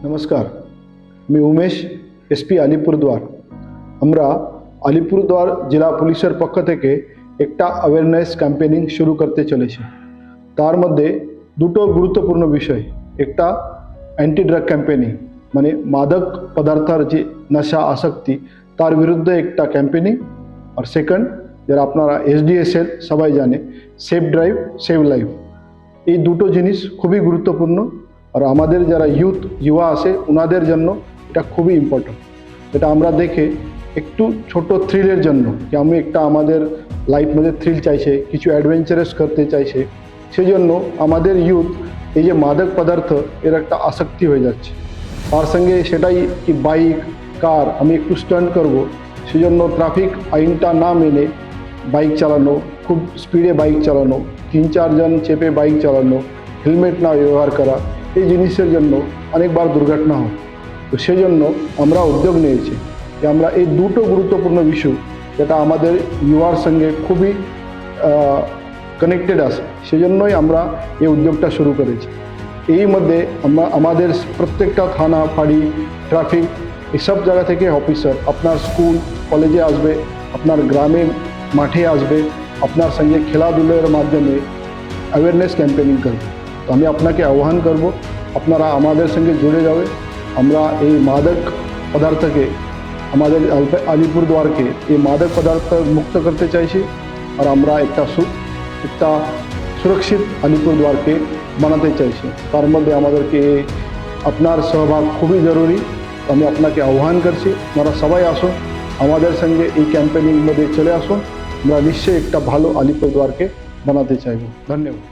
नमस्कार, मी उमेश एसपी আলিপুরদুয়ার। আমরা আলিপুরদুয়ার জেলা পুলিশের পক্ষ থেকে একটা অ্যাওয়ারনেস ক্যাম্পেইনিং শুরু করতে চলেছি। তার মধ্যে দুটো গুরুত্বপূর্ণ বিষয়, একটা অ্যান্টি ড্রাগ ক্যাম্পেইনিং মানে মাদক পদার্থের যে নেশা আসক্তি তার বিরুদ্ধে একটা ক্যাম্পেইনিং, আর সেকেন্ড যারা আপনারা এসডিএসএল সবাই জানে, সেফ ড্রাইভ সেভ লাইফ। এই দুটো জিনিস খুবই গুরুত্বপূর্ণ, আর আমাদের যারা যুবা আছে ওনাদের জন্য এটা খুবই ইম্পর্টেন্ট। এটা আমরা দেখে একটু ছোট থ্রিলের জন্য যে আমি একটা আমাদের লাইফ মধ্যে থ্রিল চাইছে, কিছু অ্যাডভেঞ্চারাস করতে চাইছে, সেই জন্য আমাদের ইউথ এই যে মাদক পদার্থ এর একটা আসক্তি হয়ে যাচ্ছে। তার সঙ্গে সেটাই কি বাইক কার আমি একটু স্টান্ট করব, সেজন্য ট্রাফিক আইনটা না মেনে বাইক চালানো, খুব স্পিডে বাইক চালানো, 3-4 জন চেপে বাইক চালানো, হেলমেট না ব্যবহার করা, এই জিনিসের জন্য অনেকবার দুর্ঘটনা হয়। তো সেই জন্য আমরা উদ্যোগ নিয়েছি যে আমরা এই দুটো গুরুত্বপূর্ণ বিষয় যেটা আমাদের যুবার সঙ্গে খুবই কানেক্টেড আছে, সেজন্যই আমরা এই উদ্যোগটা শুরু করেছি। এই মধ্যে আমরা আমাদের প্রত্যেকটা থানা ফাঁড়ি ট্রাফিক এসব জায়গা থেকে অফিসার আপনার স্কুল কলেজে আসবে, আপনার গ্রামে মাঠে আসবে, আপনার সঙ্গে খেলাধুলার মাধ্যমে অ্যাওয়ারনেস ক্যাম্পেইনিং করবে। তো আমি আপনাকে আহ্বান করব, আপনারা আমাদের সঙ্গে জুড়ে যাবে। আমরা এই মাদক পদার্থকে আমাদের আলিপুরদুয়ারকে এই মাদক পদার্থ মুক্ত করতে চাইছি, আর আমরা একটা সুরক্ষিত আলিপুরদুয়ারকে বানাতে চাইছি। তার মধ্যে আমাদেরকে আপনার সহভাগ খুবই জরুরি। আমি আপনাকে আহ্বান করছি, আপনারা সবাই আসুন, আমাদের সঙ্গে এই ক্যাম্পেইনিং মধ্যে চলে আসুন। আমরা নিশ্চয়ই একটা ভালো আলিপুরদুয়ারকে বানাতে চাইব। ধন্যবাদ।